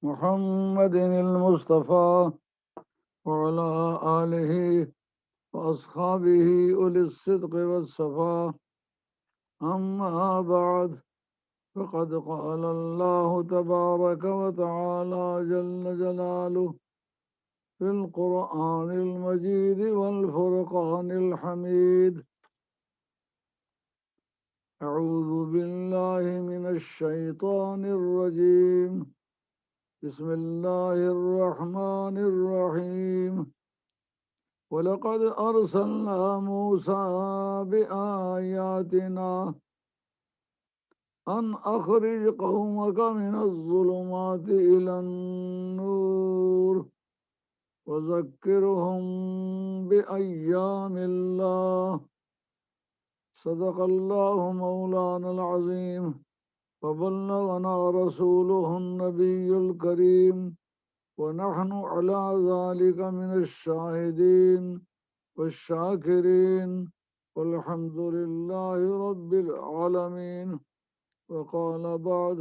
محمد المصطفى وعلى آله وأصحابه أولي الصدق والصفاء. أما بعد، فقد قال الله تبارك وتعالى جل جلاله في القرآن المجيد والفرقان الحميد: أعوذ بالله من الشيطان الرجيم. بسم الله الرحمن الرحيم. ولقد أرسلنا موسى بآياتنا أن أخرج قومك من الظلمات إلى النور وذكرهم بأيام الله. صدق الله مولانا العظيم. وبلغنا رسوله النبي الكريم، ونحن على ذلك من الشاهدين والشاكرين، والحمد لله رب العالمين. وقال بعد: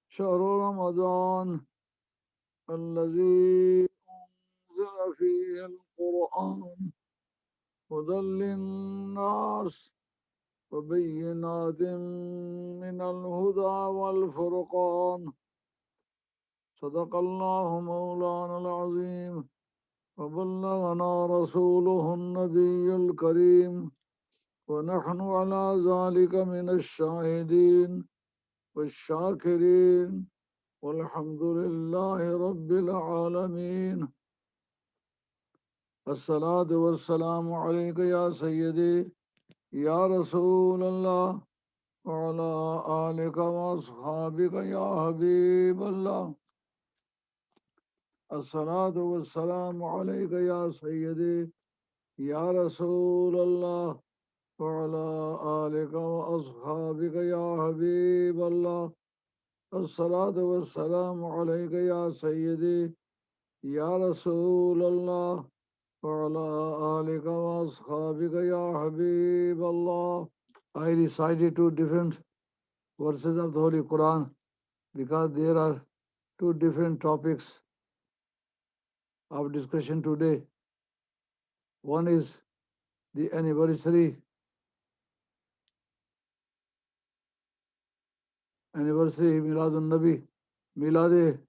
شهر رمضان الذي أنزل فيه القرآن هدى للناس وبينات من الهدى والفرقان. صدق الله مولانا العظيم. وبلغنا رسوله النبي الكريم، ونحن على ذلك من الشاهدين والشاكرين، والحمد لله رب العالمين. الصلاة والسلام عليك يا سيدي يا رسول الله، وعلى آلك وأصحابك يا حبيب الله. الصلاة والسلام عليك يا سيدي يا رسول الله، وعلى آلك وأصحابك يا حبيب الله. الصلاة والسلام عليك يا سيدي يا رسول الله، وعلى آلك وأصحابك يا حبيب الله. I recited two different verses of the Holy Quran because there are two different topics of discussion today. One is the anniversary Miladun Nabi, Milade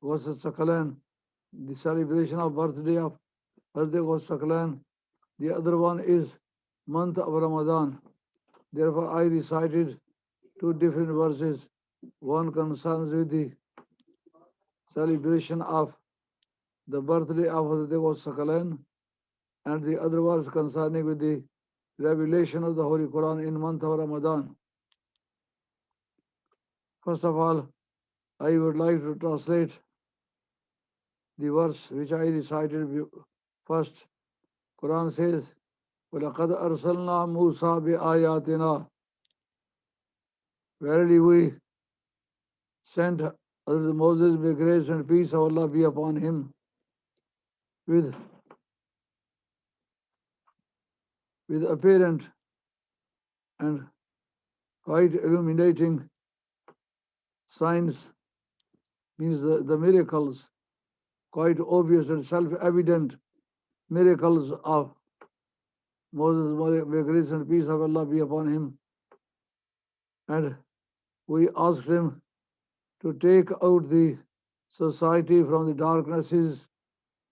Ghaus Sakalan, the celebration of birthday of Hazrat Ghaus Sakalan. The other one is month of Ramadan. Therefore, I recited two different verses. One concerns with the celebration of the birthday of Hazrat Ghaus Sakalan, and the other was concerning with the revelation of the Holy Quran in month of Ramadan. First of all, I would like to translate the verse which I recited first. Quran says, وَلَقَدْ أَرْسَلْنَا مُوسَى بِآيَاتِنَا. Verily we sent Hazrat Moses, may grace and peace of Allah be upon him, with apparent and quite illuminating signs, means the miracles, quite obvious and self-evident miracles of Moses, may grace and peace of Allah be upon him. And we asked him to take out the society from the darknesses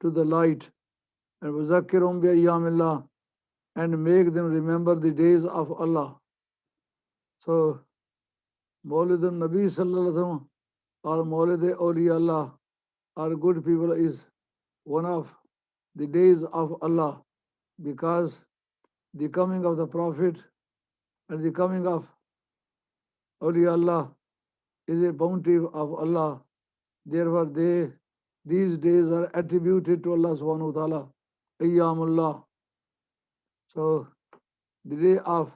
to the light, and وَذَكِّرْهُمْ بِأَيَّامِ اللَّهِ, and make them remember the days of Allah. So, Mawlid al-Nabi sallallahu alaihi wasallam or Mawlid Awliya Allah or good people is one of the days of Allah, because the coming of the Prophet and the coming of Awliya Allah is a bounty of Allah. Therefore, these days are attributed to Allah subhanahu wa ta'ala, Ayyamullah. So, the day of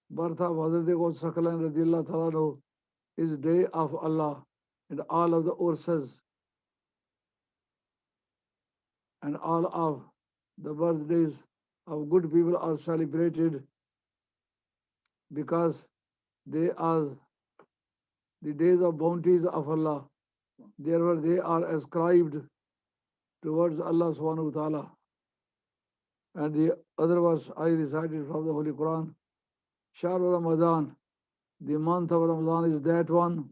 birth of Hazrat Ghaus Sakalan radiallahu ta'ala is day of Allah, and all of the urses and all of the birthdays of good people are celebrated because they are the days of bounties of Allah. Therefore, they are ascribed towards Allah subhanahu wa ta'ala. And the other verse I recited from the Holy Quran, Shahru Ramadan, the month of Ramadan is that one,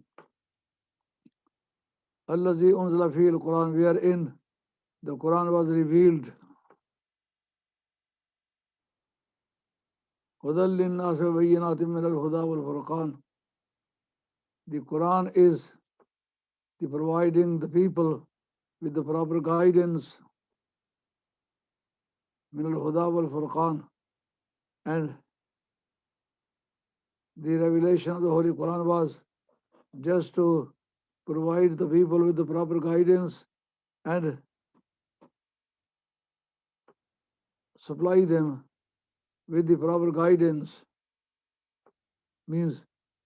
Allazi unzila fihi al-Quran, wherein the Quran was revealed. Hudal lin-nas wa bayyinatin min al-huda wal-furqan. The Quran is the providing the people with the proper guidance, min al-huda wal-furqan, and the revelation of the Holy Quran was just to provide the people with the proper guidance and supply them with the proper guidance, means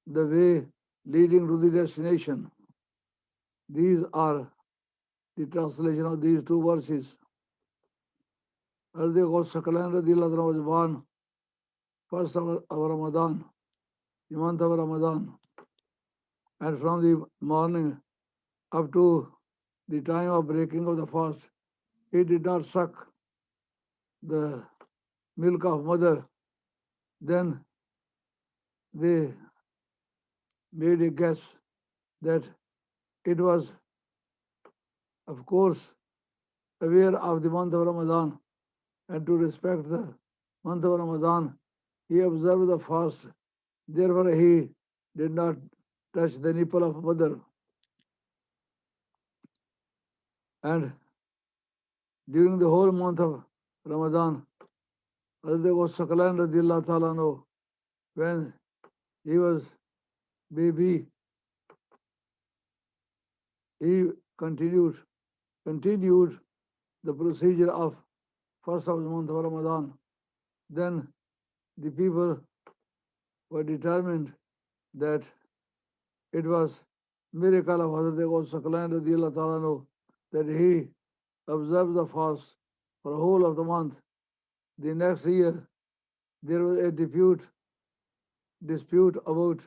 the way leading to the destination. These are the translation of these two verses. Hazrat Ghaus was born first of Ramadan, the month of Ramadan, and from the morning up to the time of breaking of the fast, he did not suck the milk of mother. Then they made a guess that it was, of course, aware of the month of Ramadan, and to respect the month of Ramadan, he observed the fast. Therefore, he did not touch the nipple of mother. And during the whole month of Ramadan, Hazrat Sakalan radiallahu ta'ala anhu, when he was baby, he continued the procedure of first of the month of Ramadan. Then the people were determined that it was miracle of Hazrat Sakalan radiallahu ta'ala anhu that he observed the fast for the whole of the month. The next year, there was a dispute about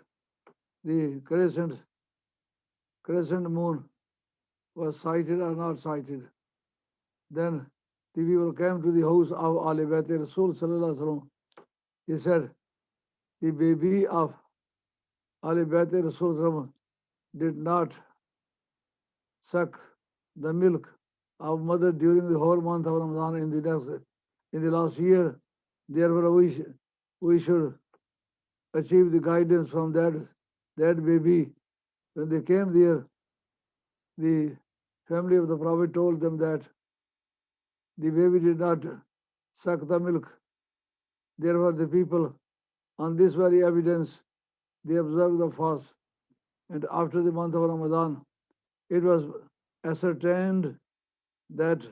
the crescent moon was sighted or not sighted. Then the people came to the house of Ali Bayt Rasul Sallallahu Alaihi Wasallam. He said, the baby of Ali Bayt Rasul Sallallahu did not suck the milk of mother during the whole month of Ramadan in the last year. Therefore, we should achieve the guidance from that baby. When they came there, the family of the Prophet told them that the baby did not suck the milk. Therefore, the people, on this very evidence, they observed the fast. And after the month of Ramadan, it was ascertained that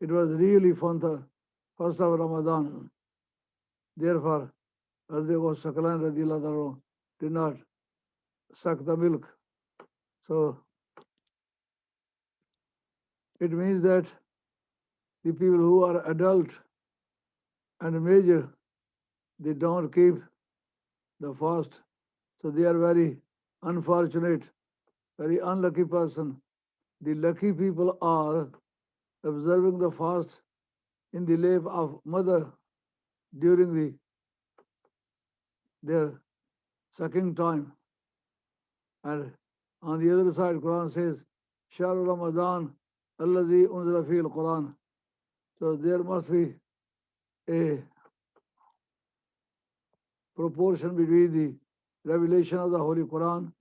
it was really from the first of Ramadan. Therefore, Hazrat Sakalan radiallahu anhu did not suck the milk. So it means that the people who are adult and major, they don't keep the fast. So they are very unfortunate, very unlucky person. The lucky people are observing the fast in the lap of mother during their sucking time. And on the other side, Quran says, Shahru Ramadan, Allazi unzila fihi al-Quran. So there must be a proportion between the revelation of the Holy Quran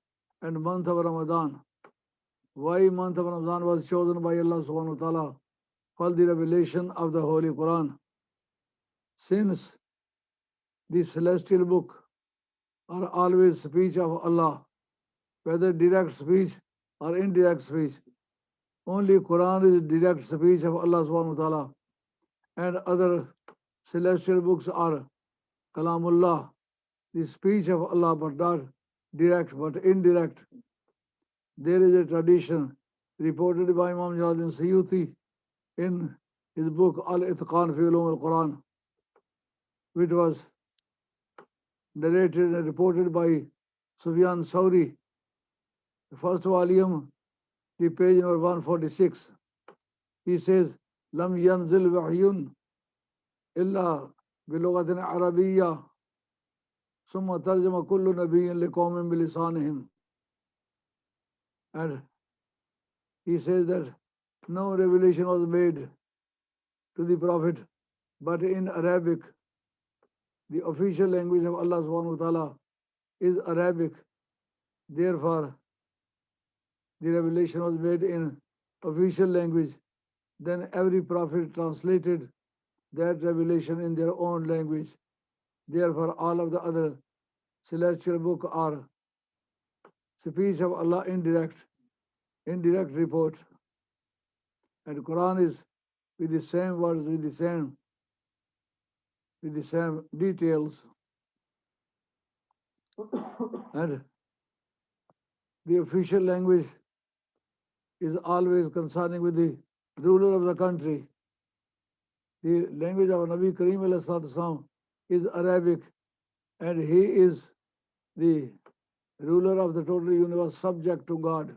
and month of Ramadan. Why month of Ramadan was chosen by Allah subhanahu wa ta'ala for the revelation of the Holy Quran? Since the celestial book are always speech of Allah, whether direct speech or indirect speech. Only Quran is direct speech of Allah subhanahu wa ta'ala, and other celestial books are Kalamullah, the speech of Allah, but not direct but indirect. There is a tradition reported by Imam Jalaluddin Suyuti in his book Al-Itqan fi Ulum al-Quran, which was narrated and reported by Sufyan Sauri. The first volume the page number 146. He says, Lam yanzil wahyun illa bilugatin arabiyya summa tarjama kullu nabiyyin liqawmin bilisanihim. And he says that no revelation was made to the Prophet but in Arabic. The official language of Allah subhanahu wa ta'ala is Arabic. Therefore, the revelation was made in official language. Then every prophet translated that revelation in their own language. Therefore, all of the other celestial books are speech of Allah indirect report. And Quran is with the same words, with the same details. And the official language is always concerning with the ruler of the country. The language of Nabi Kareem ﷺ is Arabic, and he is the ruler of the total universe, subject to God.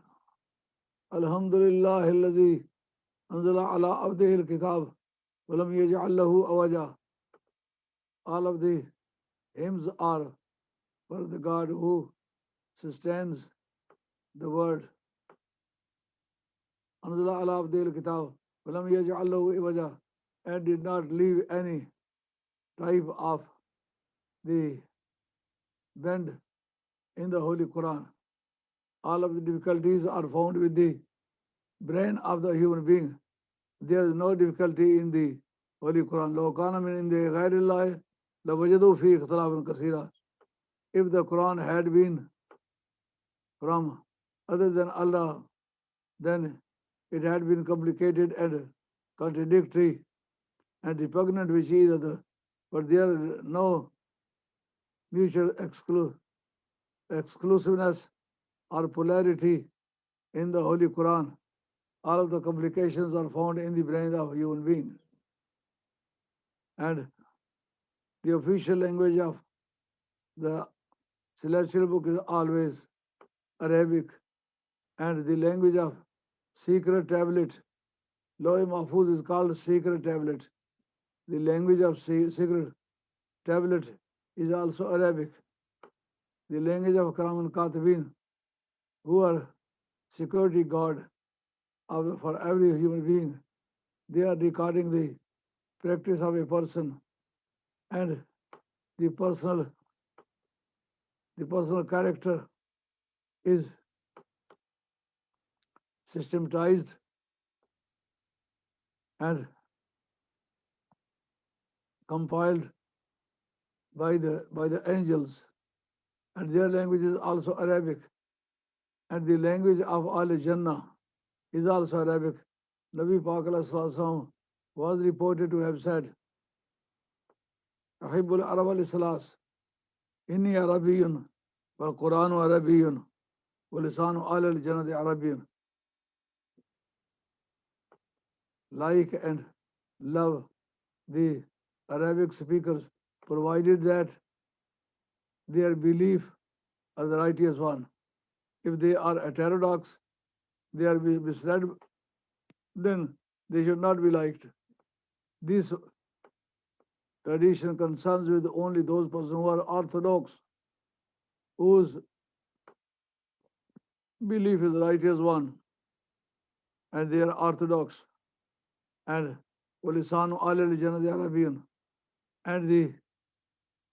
Alhamdulillah alladhi anzala ala abdihi al-kitab wa lam yaj'al lahu awaja. All of the hymns are for the God who sustains the word. Anzala ala abdihi al-kitab wa lam yaj'al lahu awaja, and did not leave any type of the bend in the Holy Quran. All of the difficulties are found with the brain of the human being. There is no difficulty in the Holy Quran. لو كان من عند غير الله لوجدوا فيه اختلافا كثيرا. If the Quran had been from other than Allah, then it had been complicated and contradictory and repugnant with each other. But there is no mutual exclusiveness or polarity in the Holy Quran. All of the complications are found in the brain of a human being. And the official language of the celestial book is always Arabic, and the language of secret tablet, Loh Mahfuz, is called secret tablet. The language of secret tablet is also Arabic. The language of Karam and Katibin, who are security guard for every human being, they are recording the practice of a person, and the personal character is systematized and compiled by the angels, and their language is also Arabic, and the language of Al Jannah is also Arabic. Nabi Paak ﷺ was reported to have said, Ahibbul Arab al-Islas, Inni Arabiyyun, wal Quranu Arabiyyun, wal Lisanu al Jannati Arabiyyun. Like and love the Arabic speakers, provided that their belief are the righteous one. If they are heterodox, they are misled, then they should not be liked. This tradition concerns with only those persons who are orthodox, whose belief is the righteous one, and they are orthodox. And Walisanu al Jannati Arabian, and the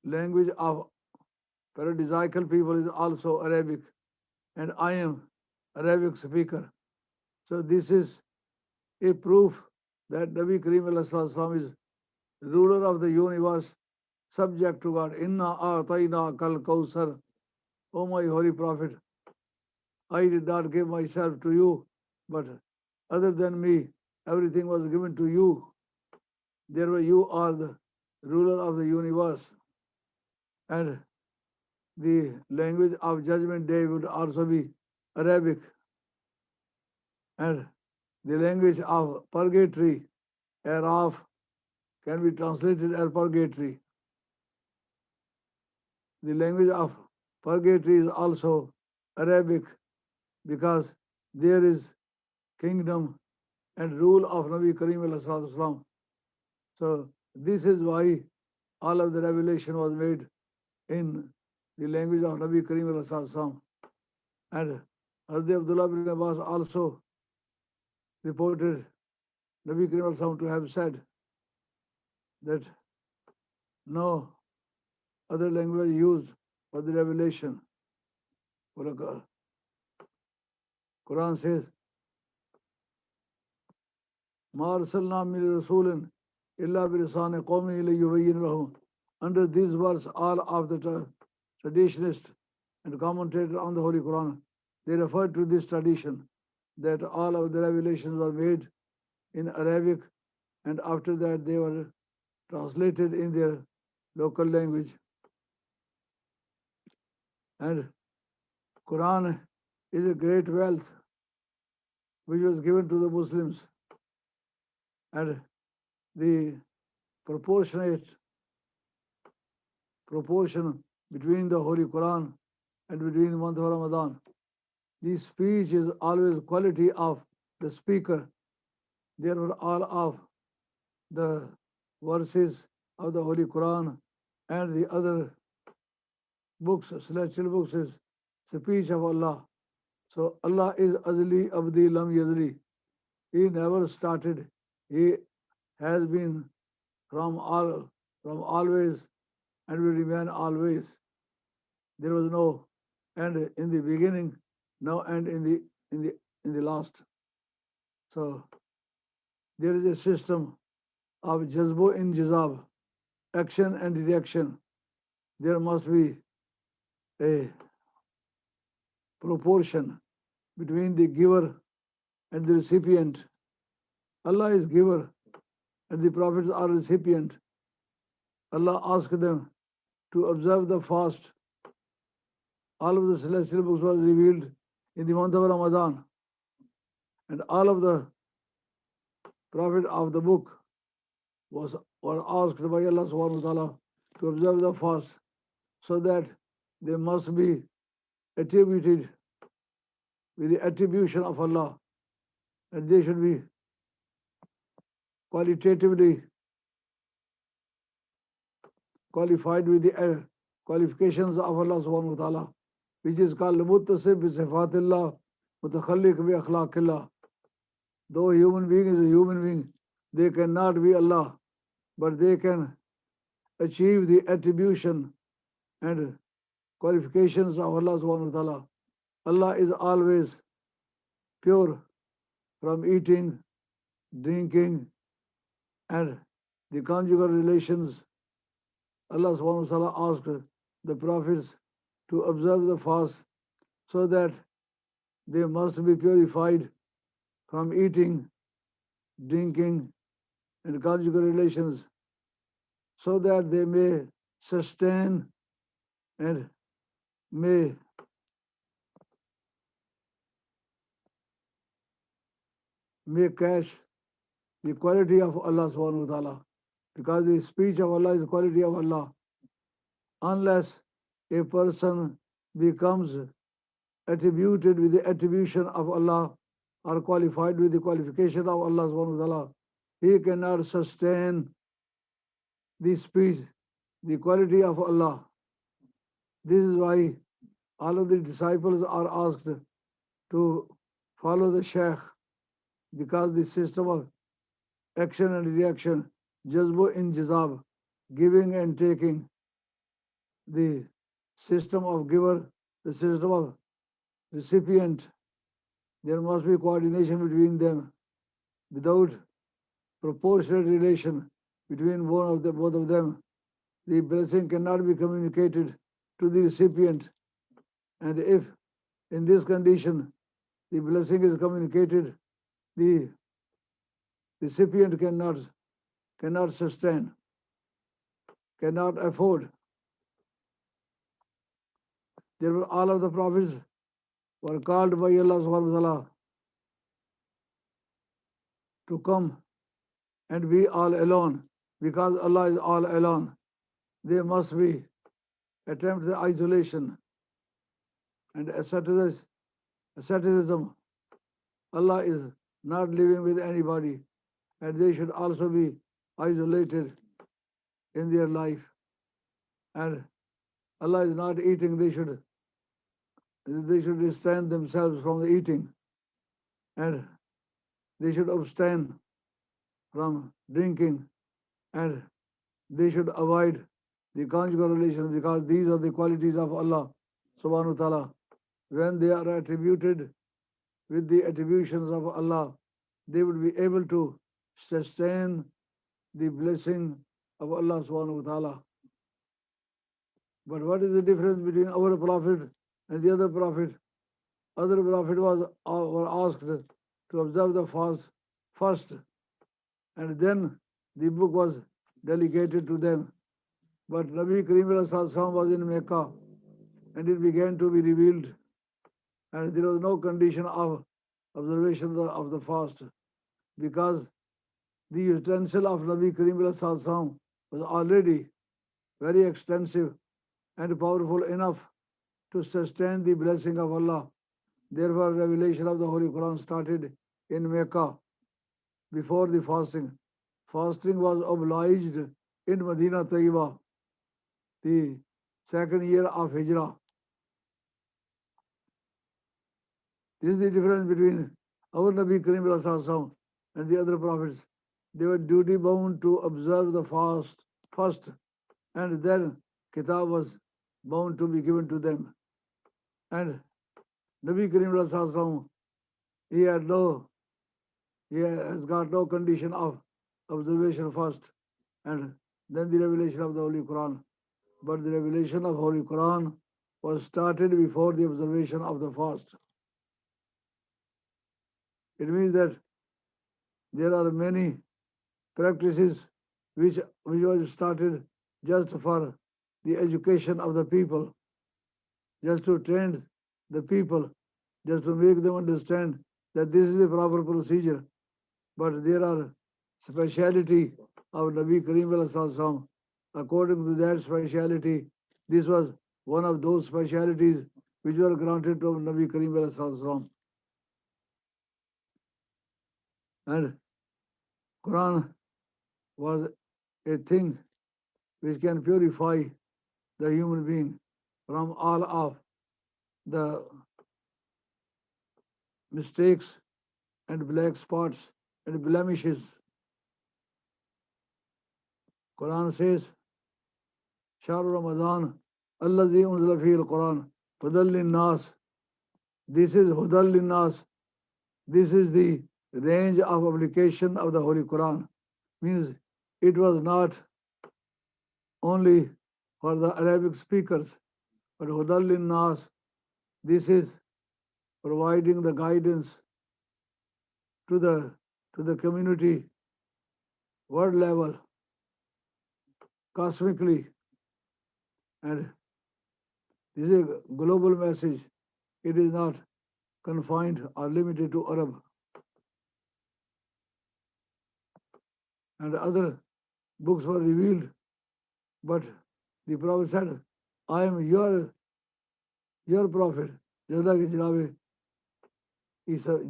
language of paradisiacal people is also Arabic, and I am Arabic speaker. So this is a proof that Nabi Kareem is ruler of the universe, subject to God. Inna a'tayna kal Kausar. O my holy prophet, I did not give myself to you, but other than me, everything was given to you. Therefore, you are the ruler of the universe. And the language of Judgment Day would also be Arabic. And the language of purgatory, Araf, can be translated as purgatory. The language of purgatory is also Arabic, because there is kingdom and rule of Nabi Kareem Islam. So this is why all of the revelation was made in the language of Nabi Kareem Islam. And Hazrat Abdullah bin Abbas also reported Nabi Kareem Islam to have said that no other language used for the revelation. Quran says, Ma arsalna min rasulin illa bilisani qawmi liyubayyin lahum. Under these words, all of the traditionists and commentators on the Holy Quran, they refer to this tradition that all of the revelations were made in Arabic and after that they were translated in their local language. And Quran is a great wealth which was given to the Muslims, and the proportion between the Holy Quran and between the month of Ramadan. The speech is always quality of the speaker. Therefore, all of the verses of the Holy Quran and the other books, celestial books, is speech of Allah. So Allah is Azli Abdi Lam Yazli. He never started. He has been from always and will remain always. There was no end in the beginning, no end in the last. So there is a system of jazbo in jazab, action and reaction. There must be a proportion between the giver and the recipient. Allah is giver and the prophets are recipient. Allah asked them to observe the fast. All of the celestial books were revealed in the month of Ramadan, and all of the prophet of the book were asked by Allah subhanahu wa ta'ala to observe the fast, so that they must be attributed with the attribution of Allah, and they should be qualitatively qualified with the qualifications of Allah subhanahu wa ta'ala, which is called muttasib bi sifatillah, mutakhalliq bi akhlaqillah. Though a human being is a human being, they cannot be Allah, but they can achieve the attribution and qualifications of Allah subhanahu wa ta'ala. Allah is always pure from eating, drinking, and the conjugal relations. Allah subhanahu wa ta'ala asked the prophets to observe the fast so that they must be purified from eating, drinking, and conjugal relations, so that they may sustain and may catch the quality of Allah subhanahu wa ta'ala. Because the speech of Allah is the quality of Allah. Unless a person becomes attributed with the attribution of Allah or qualified with the qualification of Allah subhanahu wa ta'ala, he cannot sustain the speech, the quality of Allah. This is why all of the disciples are asked to follow the Shaykh, because the system of action and reaction, jazbu in jazab, giving and taking, the system of giver, the system of recipient, there must be coordination between them. Without proportionate relation between both of them, the blessing cannot be communicated to the recipient. And if in this condition the blessing is communicated, the recipient cannot sustain, cannot afford. Therefore, all of the prophets were called by Allah subhanahu wa ta'ala to come and be all alone, because Allah is all alone. They must be attempt the isolation and asceticism. Allah is not living with anybody, and they should also be isolated in their life. And Allah is not eating, they should restrain themselves from the eating, and they should abstain from drinking, and they should avoid the conjugal relations, because these are the qualities of Allah subhanahu wa ta'ala. When they are attributed with the attributions of Allah, they would be able to sustain the blessing of Allah subhanahu wa ta'ala. But what is the difference between our Prophet and the other Prophet? Other Prophet were asked to observe the fast first, and then the book was delegated to them. But Nabi Kareem was in Mecca, and it began to be revealed, and there was no condition of observation of the fast, because the utensil of Nabi Kareem was already very extensive and powerful enough to sustain the blessing of Allah. Therefore, revelation of the Holy Quran started in Mecca before the fasting. Fasting was obliged in Medina Tayyiba, the second year of Hijrah. This is the difference between our Nabi Kareem and the other prophets. They were duty bound to observe the fast first, and then Kitab was bound to be given to them. And Nabi Kareem he has got no condition of observation first, and then the revelation of the Holy Quran. But the revelation of Holy Quran was started before the observation of the fast. It means that there are many practices which was started just for the education of the people, just to train the people, just to make them understand that this is the proper procedure. But there are speciality of Nabi Kareem. According to that speciality, this was one of those specialities which were granted to Nabi Kareem. And Quran was a thing which can purify the human being from all of the mistakes and black spots and blemishes. Quran says, Shahru Ramadan, Allazi unzila fihi al-Quran, Hudal lin-nas. This is Hudal lin-nas. This is the range of application of the Holy Quran. Means it was not only for the Arabic speakers, but Hudal lin-nas. This is providing the guidance to the community, world level, cosmically, and this is a global message. It is not confined or limited to Arab. And other books were revealed, but the Prophet said, I am your prophet. Just like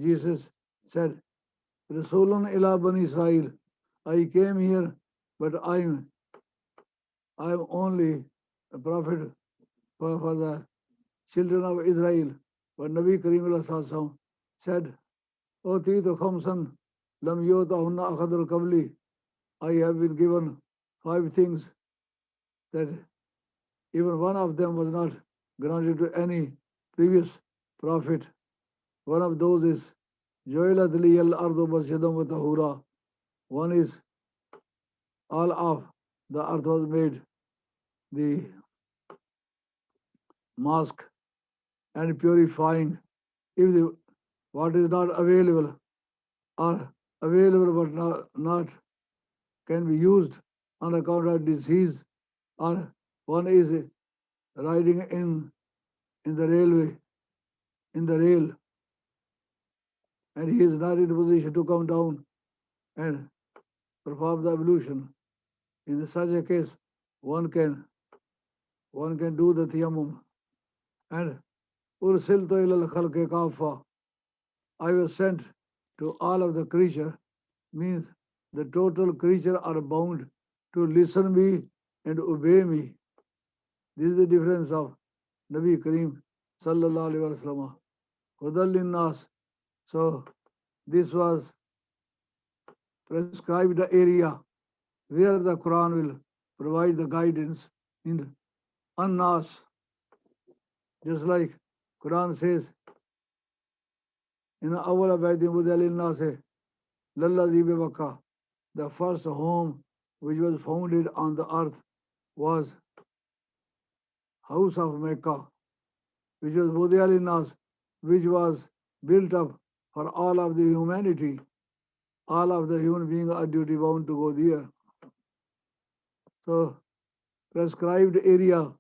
Jesus said, Rasulun ila Bani Israel. I came here, but I am only a prophet for the children of Israel. But Nabi Kareem said, O Titu Khamsan, Lam Yotahunna Akhadul Kabli. I have been given 5 things that even one of them was not granted to any previous prophet. One of those is Joilat liyal ardu masjidam wa tahura. One is all of the earth was made the mosque and purifying. If what is not available or available but not can be used on account of disease, or one is riding in the railway, in the rail, and he is not in a position to come down and perform the ablution. In such a case, one can do the tayammum. And ursiltu ila al-khalqi kafa. I was sent to all of the creature means the total creature are bound to listen me and obey me. This is the difference of Nabi Kareem sallallahu alaihi wasallam. Hudal linnas. So this was prescribed area where the Quran will provide the guidance in annas. Just like Quran says in awwal baytin wudi'a lin-nas lallazi bi Makkah, the first home which was founded on the earth was house of Mecca, which was wudi'a lin-nas, which was built up for all of the humanity. All of the human beings are duty bound to go there. So prescribed area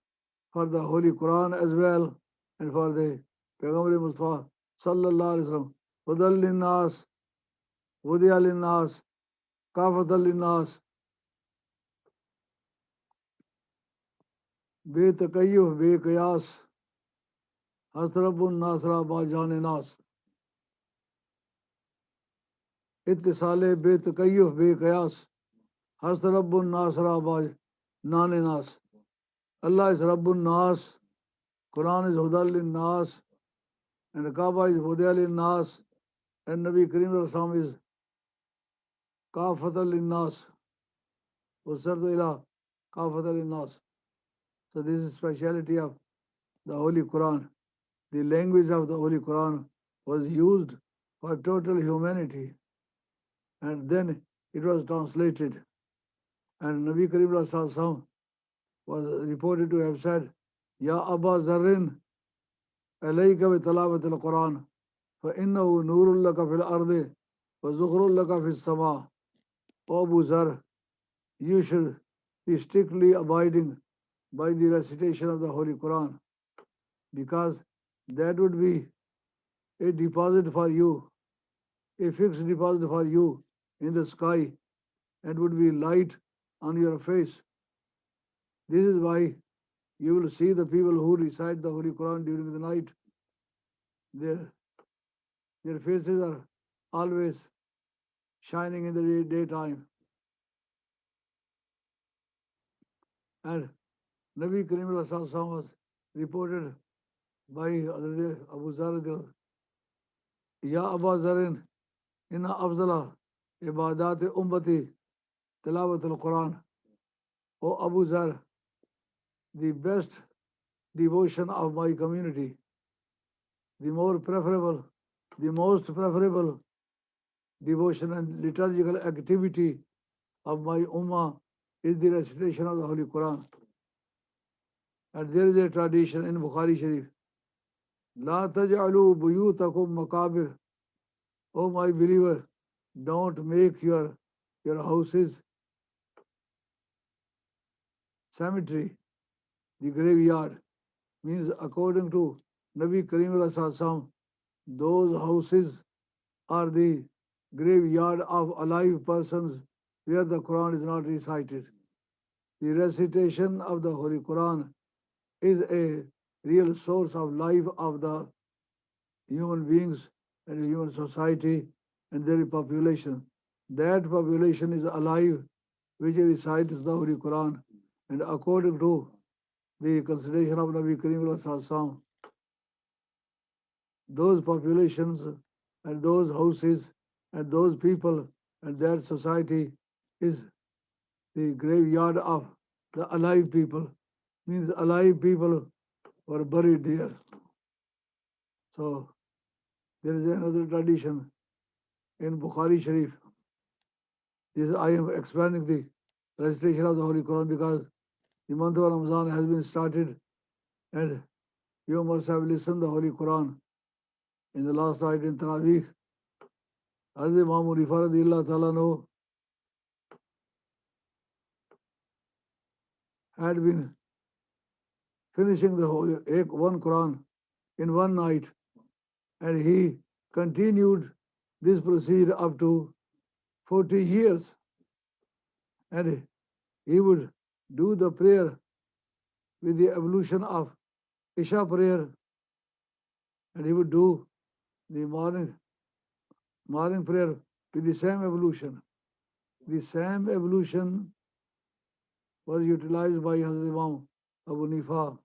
for the Holy Quran as well and for the Paigambar Mustafa sallallahu alaihi wasallam. Hudal linnas, wudi'a linnas, kafatal linnas, betakayyuf, bekayas, hasrabun nasra bajan nas. Ittisale betakayyuf, bekayas, hasrabun nasra bajan nas. Allah is Rabbun Nas, Quran is Hudal linnas, and Kaaba is Hudi'a linnas, and Nabi Kareem Rasul is Kafatal linnas. Usartu ila Kafatal linnas. So this is speciality of the Holy Quran. The language of the Holy Quran was used for total humanity, and then it was translated. And Nabi Karim Rasul was reported to have said, Ya Aba Zarrin, alayka bi talawat al-Quran, fa innahu nurul laka fil ardi, wa zukhrul laka fil sama. O Abu Zar, you should be strictly abiding by the recitation of the Holy Quran, because that would be a deposit for you, a fixed deposit for you in the sky, and would be light on your face. This is why you will see the people who recite the Holy Quran during the night. Their faces are always shining in the daytime. And Nabi Karim was reported by Abu Zar, Ya Abu Zarin, Inna Afzala Ibadat Ummati Tilawat al-Quran. O Abu Zar, the best devotion of my community, the more preferable, the most preferable devotion and liturgical activity of my ummah is the recitation of the Holy Quran. And there is a tradition in Bukhari Sharif. La taj'alu buyutakum makabir. O my believer, don't make your houses cemetery, the graveyard. Means according to Nabi Karim Sallallahu, those houses are the graveyard of alive persons where the Quran is not recited. The recitation of the Holy Quran is a real source of life of the human beings and human society and their population. That population is alive which recites the Holy Quran, and according to the consideration of Nabi Karim Sallallahu, those populations and those houses and those people and that society is the graveyard of the alive people. Means alive people were buried there. So there is another tradition in Bukhari Sharif. This I am expanding the recitation of the Holy Quran because the month of Ramadan has been started, and you must have listened to the Holy Quran in the last night in Taraweeh. Hazrat Imam Rifa radiyallahu ta'ala anhu had been finishing the whole one Quran in one night, and he continued this procedure up to 40 years, and he would do the prayer with the ablution of Isha prayer, and he would do the morning morning prayer with the same evolution. The same evolution was utilized by Hazrat Imam Abu Nifa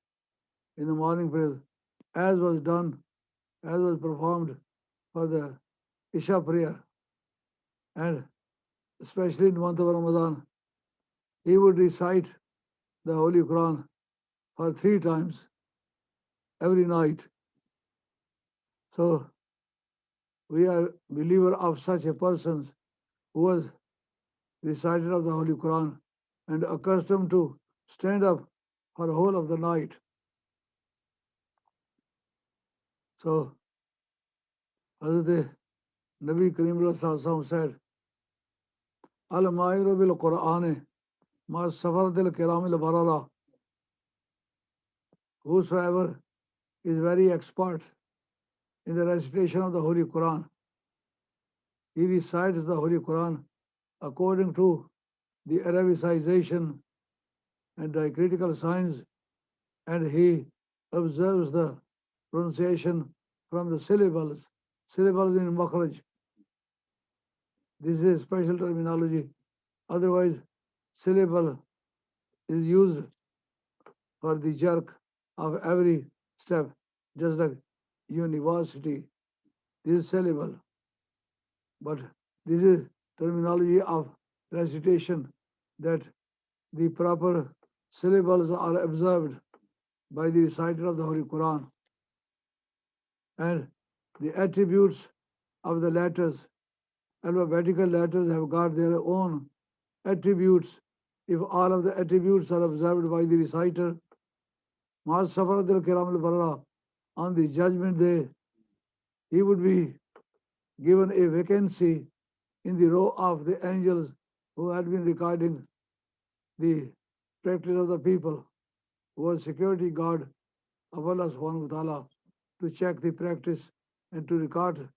in the morning prayer, as was done, as was performed for the Isha prayer. And especially in the month of Ramadan, he would recite the Holy Quran for 3 times every night. So we are believer of such a person who was recited of the Holy Quran and accustomed to stand up for the whole of the night. So Hazrat Nabi Karim Sallallahu said, Al-Ma'iru bil Qur'ane ma safar dil kiramil barara. Whosoever is very expert in the recitation of the Holy Quran, he recites the Holy Quran according to the Arabicization and diacritical signs, and he observes the pronunciation from the syllables. Syllables in makhraj. This is special terminology. Otherwise, syllable is used for the jerk of every step, just like university. This is syllable. But this is terminology of recitation, that the proper syllables are observed by the reciter of the Holy Quran. And the attributes of the letters, alphabetical letters, have got their own attributes. If all of the attributes are observed by the reciter, on the judgment day, he would be given a vacancy in the row of the angels who had been recording the practice of the people, who was security guard of Allah subhanahu wa ta'ala, to check the practice and to record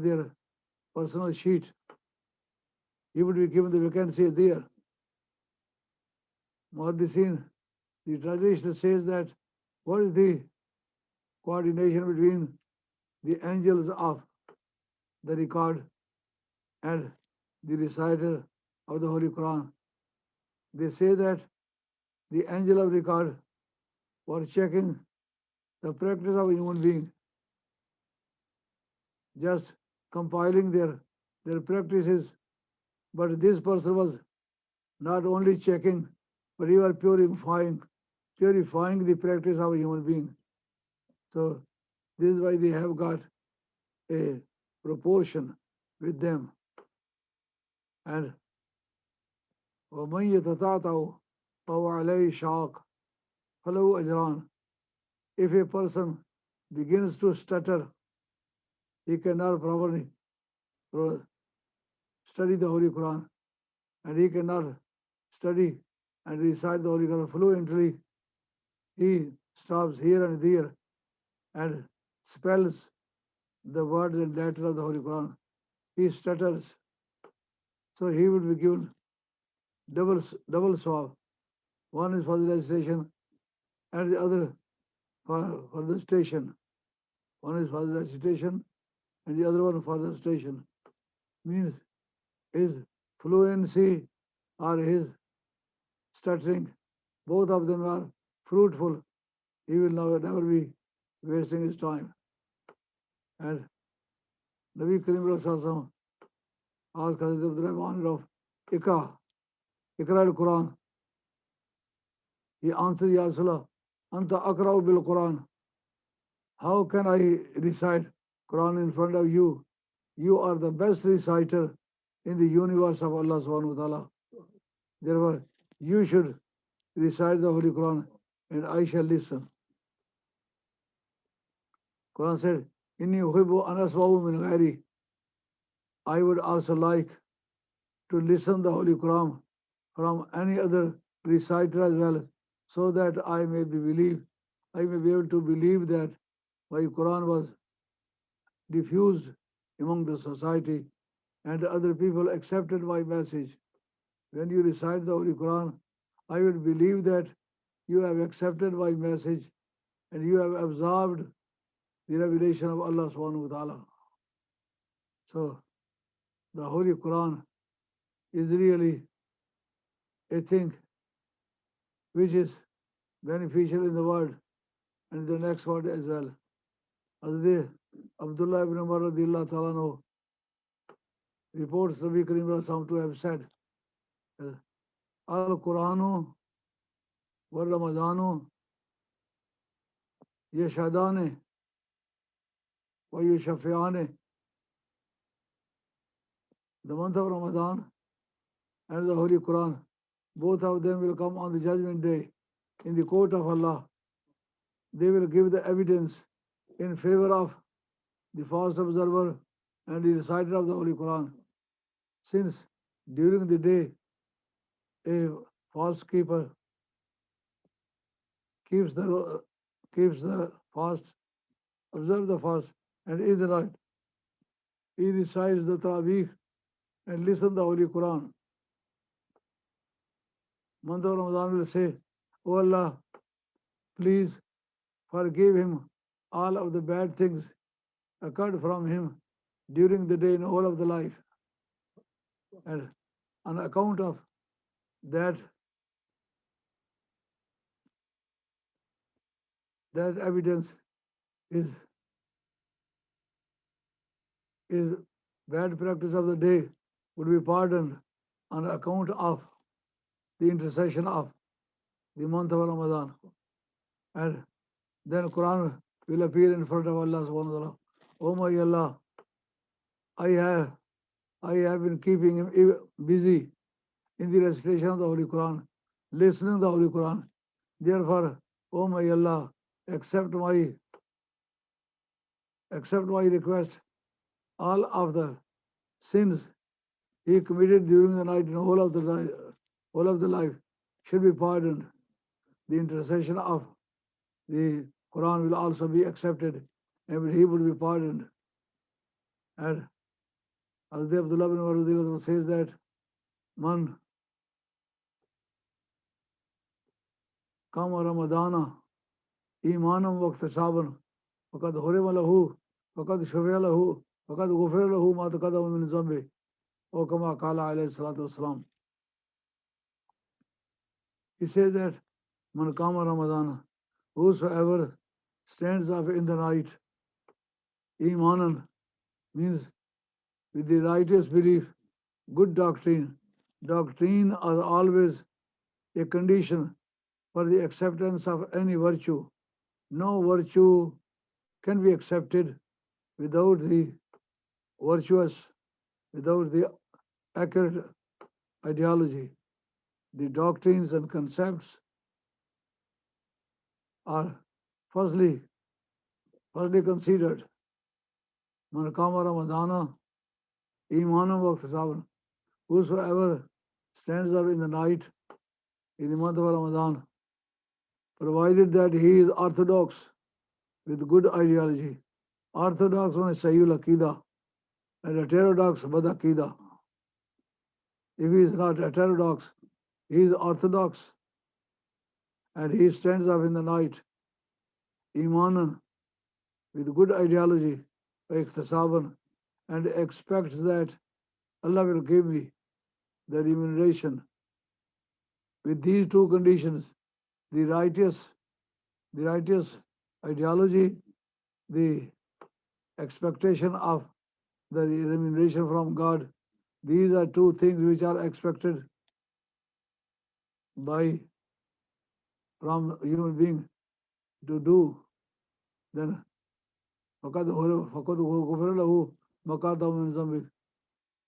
their personal sheet. He would be given the vacancy there. Muhaddisin, the tradition says that what is the coordination between the angels of the record and the reciter of the Holy Quran? They say that the angel of record was checking the practice of a human being, just compiling their practices. But this person was not only checking, but he was purifying the practice of a human being. So this is why they have got a proportion with them. And وَمَنْ يَتَتَعْتَعُ فَهُوَ عَلَيْهِ شَاقٌ فَلَهُ أَجْرَانِ. If a person begins to stutter, he cannot properly study the Holy Quran, and he cannot study and recite the Holy Quran fluently. He stops here and there and spells the words and letters of the Holy Quran. He stutters. So he would be given double swab. One is for the recitation and the other for the station. One is for the recitation and the other one for the station. Means his fluency or his stuttering, both of them are fruitful. He will never be wasting his time. And Nabi Karim Sallallahu asked Hazrat Abdul of Ikra al-Quran. He answered, Ya Rasulullah, Anta akra'u bil Quran. How can I recite Quran in front of you? You are the best reciter in the universe of Allah subhanahu wa ta'ala. Therefore, you should recite the Holy Quran and I shall listen. Quran said, Inni uhibbu an asma'u min ghairi. I would also like to listen the Holy Quran from any other reciter as well, so that I may be able to believe that my Quran was diffused among the society and other people accepted my message. When you recite the Holy Quran, I would believe that you have accepted my message and you have absorbed the revelation of Allah subhanahu wa ta'ala. So the Holy Quran is really a thing which is beneficial in the world and in the next world as well. Hazrat Abdullah ibn Umar radiyallahu ta'ala anhu reports Nabi Karim Rasul to have said, Al Quranu wa Ramadanu yashadane wa yushafiane. The month of Ramadan and the Holy Quran, both of them will come on the judgment day in the court of Allah. They will give the evidence in favor of the fast observer and the reciter of the Holy Quran. Since during the day a fast keeper keeps the fast, observe the fast, and in the night he recites the Taraweeh and listen the Holy Quran. Month of Ramadan will say, O Allah, please forgive him all of the bad things occurred from him during the day in all of the life. And on account of that evidence is bad practice of the day would be pardoned on account of the intercession of the month of Ramadan. And then Quran will appear in front of Allah subhanahu wa ta'ala. Oh my Allah, I have been keeping him busy in the recitation of the Holy Quran, listening to the Holy Quran. Therefore, oh my Allah, accept my request. All of the sins he committed during the night and whole of the life should be pardoned. The intercession of the Quran will also be accepted and he will be pardoned. And as the Abdullah bin Umar says that man kama Ramadana imanam waqtasaban faqad hurima lahu faqad shufiya lahu faqad ghufira lahu ma taqaddama min zambi or kama qala alayhi salatu wasalam. He says that man kama Ramadana, whosoever stands up in the night, imanan means with the righteous belief, good doctrine. Doctrine are always a condition for the acceptance of any virtue. No virtue can be accepted without the virtuous, without the accurate ideology. The doctrines and concepts are firstly considered. Man kama Ramadana imanam waqtasaban. Whosoever stands up in the night in the month of Ramadan, provided that he is orthodox with good ideology. Orthodox on a Sayyul Aqidah and heterodox Bad Aqidah. If he is not heterodox, he is orthodox and he stands up in the night, imanan, with good ideology, ikhtisaban, and expects that Allah will give me the remuneration. With these two conditions, the righteous ideology, the expectation of the remuneration from God, these are two things which are expected from human being to do. Then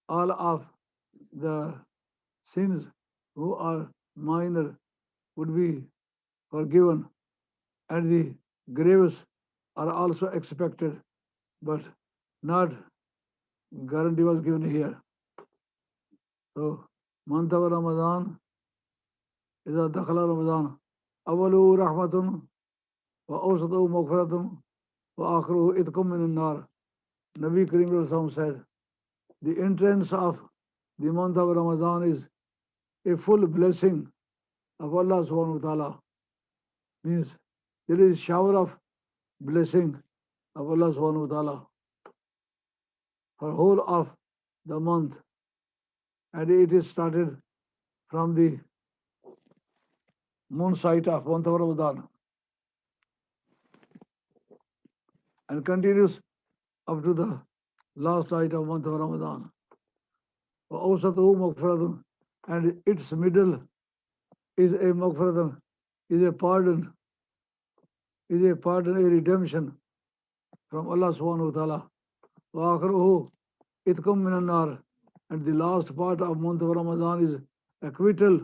all of the sins who are minor would be forgiven, and the graves are also expected, but not guarantee was given here. So, month of Ramadan is a dakhala Ramadan. Awalu rahmatun wa awsatu maghfiratun wa akhiruhu itqum min nar. Nabi Karim Rasul said, the entrance of the month of Ramadan is a full blessing of Allah subhanahu wa ta'ala. Means there is shower of blessing of Allah subhanahu wa ta'ala. for whole of the month, and it is started from the moon sight of month of Ramadan and continues up to the last night of month of Ramadan. وَأَوْسَطُهُ مَغْفِرَةٌ, and its middle is a maghfiratun, is a pardon, a redemption from Allah subhanahu wa ta'ala. وَآخِرُهُ إِتْقٌ مِّنَ النَّارِ, and the last part of month of Ramadan is acquittal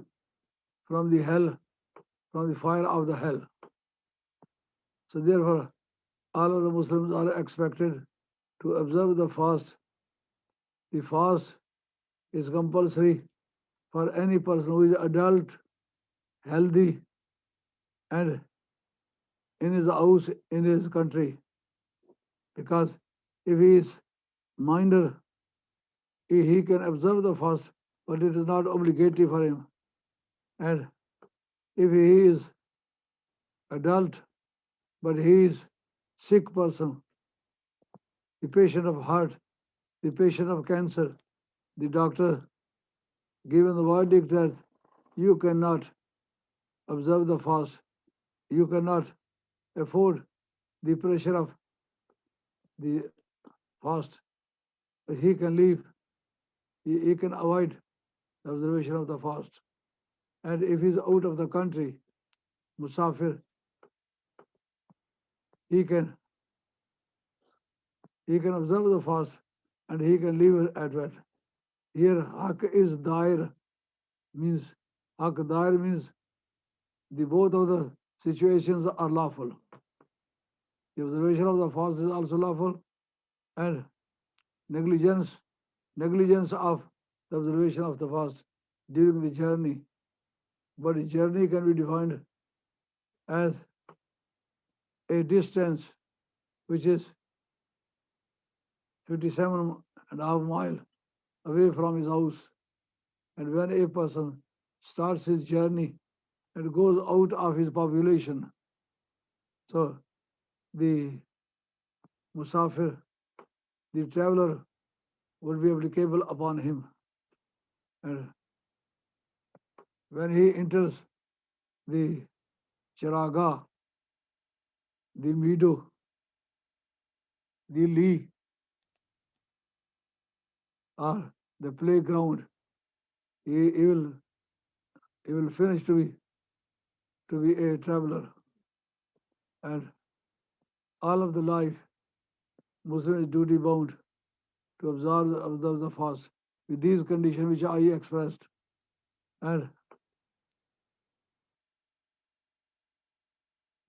from the hell, from the fire of the hell. So therefore, all of the Muslims are expected to observe the fast. The fast is compulsory for any person who is adult, healthy, and in his house, in his country. Because if he is minor, he can observe the fast, but it is not obligatory for him. And if he is adult, but he is sick person, the patient of heart, the patient of cancer, the doctor given the verdict that you cannot observe the fast, you cannot afford the pressure of the fast, he can leave, he can avoid the observation of the fast. And if he is out of the country, musafir, he can observe the fast and he can leave at that. Here, haq is dair, means haq dair means the both of the situations are lawful. The observation of the fast is also lawful, and negligence of the observation of the fast during the journey. But the journey can be defined as a distance which is 57.5 miles away from his house. And when a person starts his journey and goes out of his population, so the musafir, the traveler, would be applicable upon him. And when he enters the charaga, the meadow, the lee, or the playground, he will finish to be a traveler. And all of the life, Muslim is duty bound to observe the fast with these conditions which I expressed. And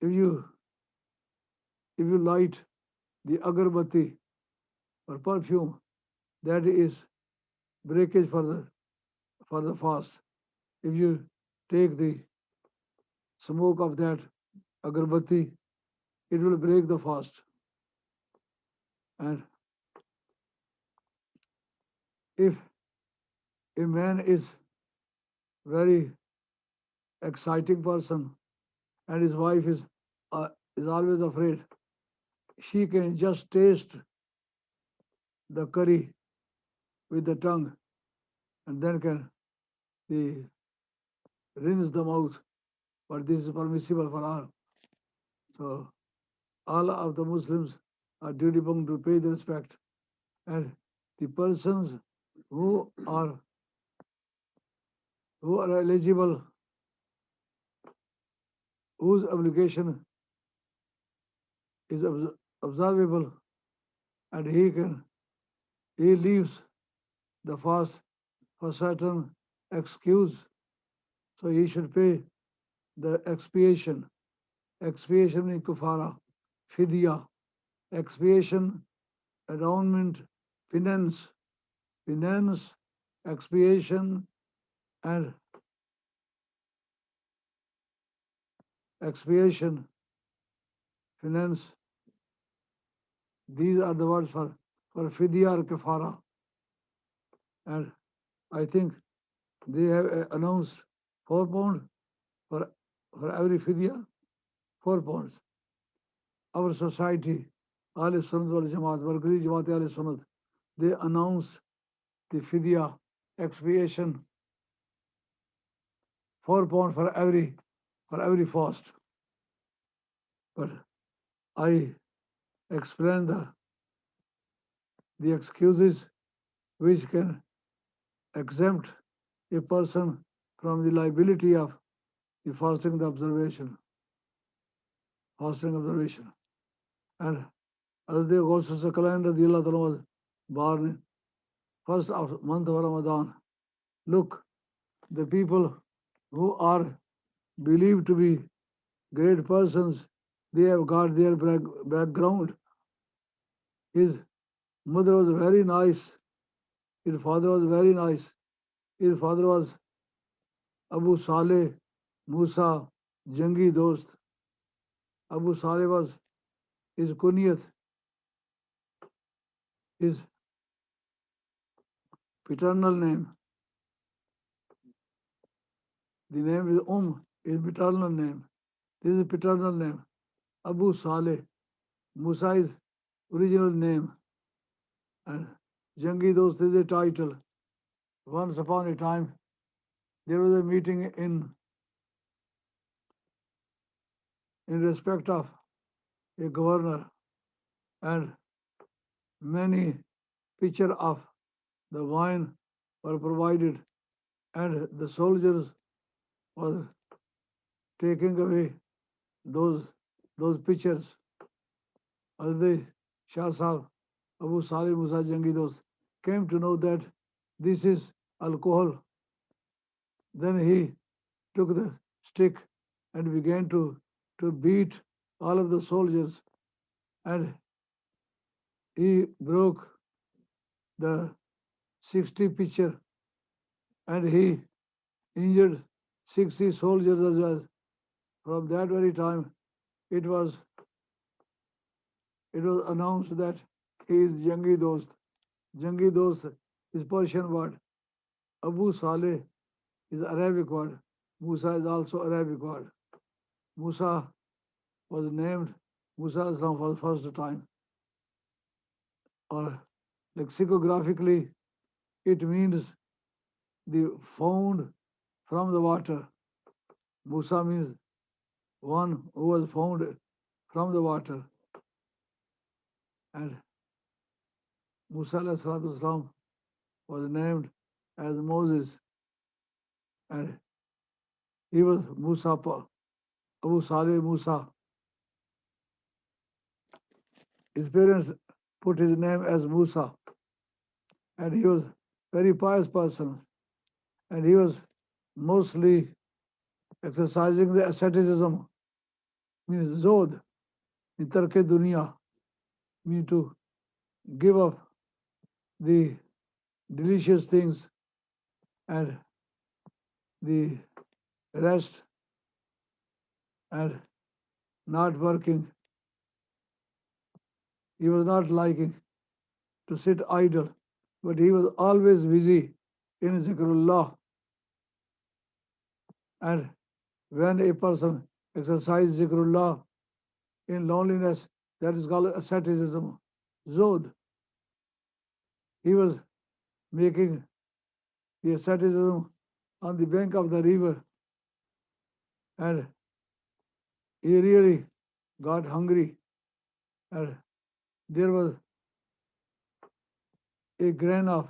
if you light the agarbatti or perfume, that is breakage for the fast. If you take the smoke of that agarbatti, it will break the fast. And if a man is very exciting person and his wife is always afraid, she can just taste the curry with the tongue and then can rinse the mouth. But this is permissible for all. So all of the Muslims are duty bound to pay the respect, and the persons who are eligible, whose obligation is observable, and he leaves the fast for certain excuse, so he should pay the expiation. Expiation in kufara, fidya, expiation, atonement, penance, expiation, and expiation, penance. These are the words for fidya or kafara. And I think they have announced £4 for every fidya, £4. Our society, Ahl Sunnat wal Jamaat, Markazi Jamaat Ahl Sunnat, they announced the fidya, expiation, £4 for every fast. But I explained the excuses which can exempt a person from the liability of the fasting observation. And as the Ghaus calendar, the Allah was born first of month of Ramadan. Look, the people who are believed to be great persons, they have got their background. His mother was very nice. His father was very nice. His father was Abu Saleh Musa Jangi Dost. Abu Saleh was his kunyat. His paternal name. The name is his paternal name. This is paternal name. Abu Saleh. Musa is original name. And Jangi Dost is a title. Once upon a time, there was a meeting in respect of a governor, and many pitcher of the wine were provided, and the soldiers were taking away those pitchers. As the Shah Sahib Abu Salih Musa Jangi Dost came to know that this is alcohol, then he took the stick and began to beat all of the soldiers, and he broke the 60 pitcher, and he injured 60 soldiers as well. From that very time, it was announced that he is Jangi Dost. Jangi Dost is Persian word. Abu Saleh is Arabic word. Musa is also Arabic word. Musa was named Musa Islam for the first time. Or lexicographically, it means the found from the water. Musa means one who was found from the water. And Musa Islam was named as Moses. And he was Musa, Abu Saleh Musa. His parents put his name as Musa. And he was very pious person. And he was mostly exercising the asceticism, means Zod, in Tarke Dunya, means to give up the delicious things and the rest and not working. He was not liking to sit idle, but he was always busy in zikrullah. And when a person exercises zikrullah in loneliness, that is called asceticism, Zod. He was making the asceticism on the bank of the river, and he really got hungry, and there was a grain of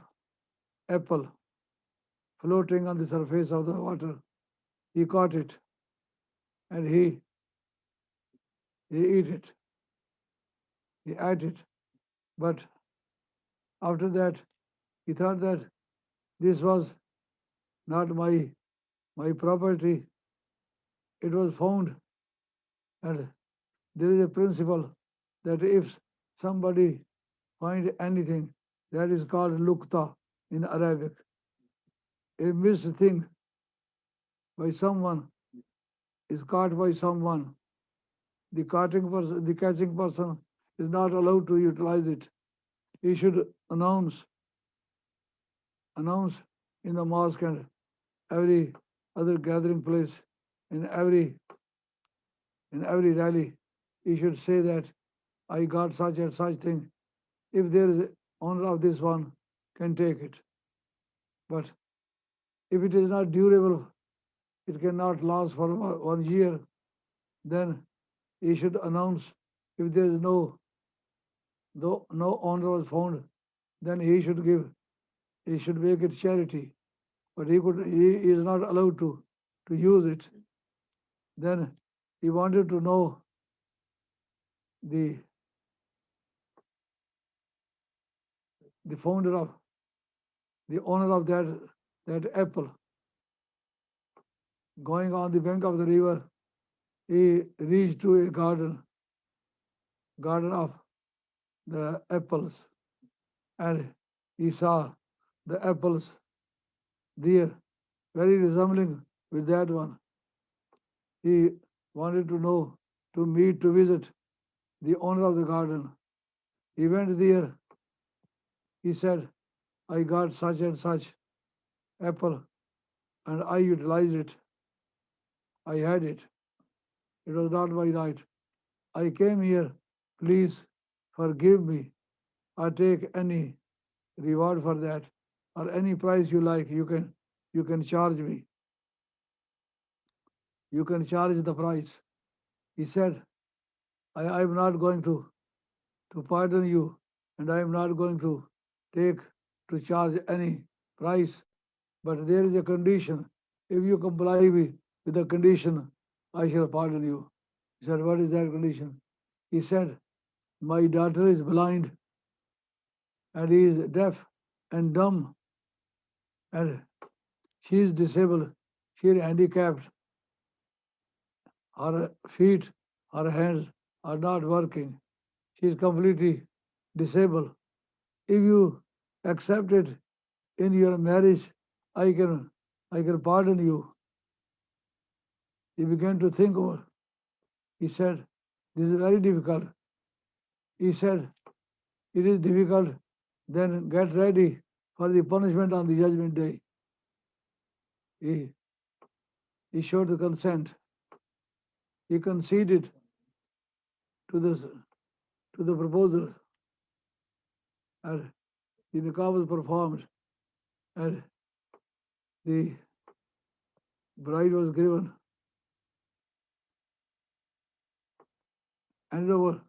apple floating on the surface of the water. He caught it and he ate it. He ate it. But after that, he thought that this was not my property. It was found. And there is a principle that if somebody finds anything, that is called lukta in Arabic. A missed thing by someone is caught by someone. The catching person is not allowed to utilize it. He should announce in the mosque and every other gathering place, in every rally, he should say that I got such and such thing. If there is owner of this one can take it. But if it is not durable, it cannot last for 1 year, then he should announce if there is no owner was found, then he should make it charity. But he is not allowed to use it. Then he wanted to know the the founder of the owner of that apple. Going on the bank of the river, he reached to a garden of the apples, and he saw the apples there, very resembling with that one. He wanted to know, to visit the owner of the garden. He went there. He said, I got such and such apple and I utilized it. I had it. It was not my right. I came here. Please forgive me. I take any reward for that or any price you like. You can charge me. You can charge the price. He said, I am not going to pardon you, and I am not going take charge any price, but there is a condition. If you comply with the condition, I shall pardon you. He said, what is that condition? He said, my daughter is blind and he is deaf and dumb and she is disabled, she is handicapped, her feet, her hands are not working, she is completely disabled. If you accept it in your marriage, I can pardon you. He began to think over. He said, this is very difficult. He said, it is difficult, then get ready for the punishment on the judgment day. He, he showed the consent. He conceded to this to the proposal, and the nikah was performed, and the bride was given handed over,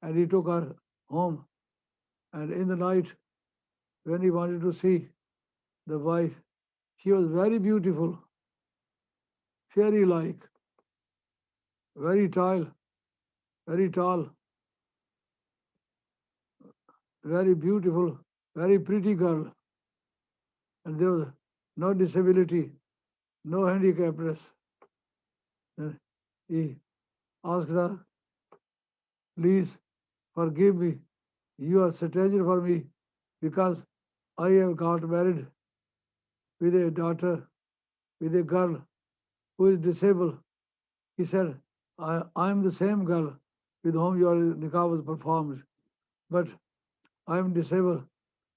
and he took her home. And in the night, when he wanted to see the wife, she was very beautiful, fairy-like, very tall, very tall, very beautiful, very pretty girl, and there was no disability, no handicapness. Then he asked her, please forgive me. You are stranger for me because I have got married with a daughter, with a girl who is disabled. He said, I am the same girl with whom your nikah was performed, but I am disabled.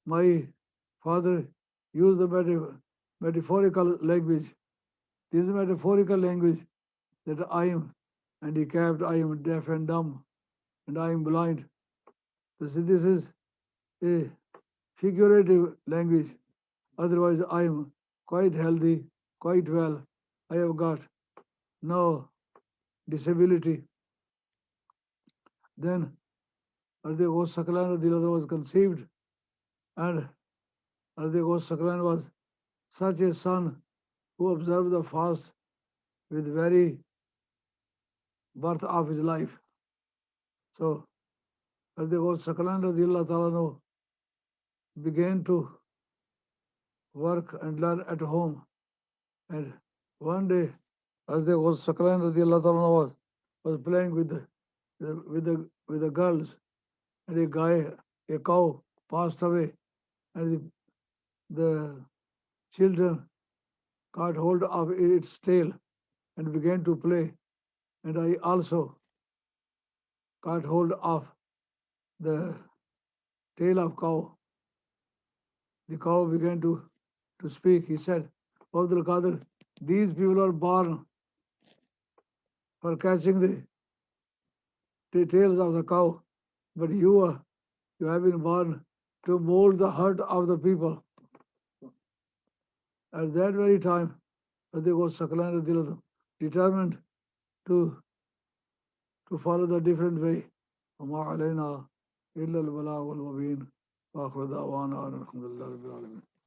My father used the metaphorical language. This is metaphorical language that I am handicapped, I am deaf and dumb, and I am blind. This is a figurative language. Otherwise, I am quite healthy, quite well. I have got no disability. Then Arde Ghaus Saklan was conceived, and Arde Ghaus Saklan was such a son who observed the fast with very birth of his life. So Arde Ghaus Saklan began to work and learn at home. And one day, as they was Saklan was playing with the girls, and a cow passed away, and the children caught hold of its tail and began to play. And I also caught hold of the tail of cow. The cow began to speak. He said, Abdul Qadir, these people are born for catching the tails of the cow, but you have been born to mold the heart of the people. At that very time, they were determined to follow the different way. وما علينا إلا البلاغ المبين وآخر دعوانا أن الحمد لله رب العالمين.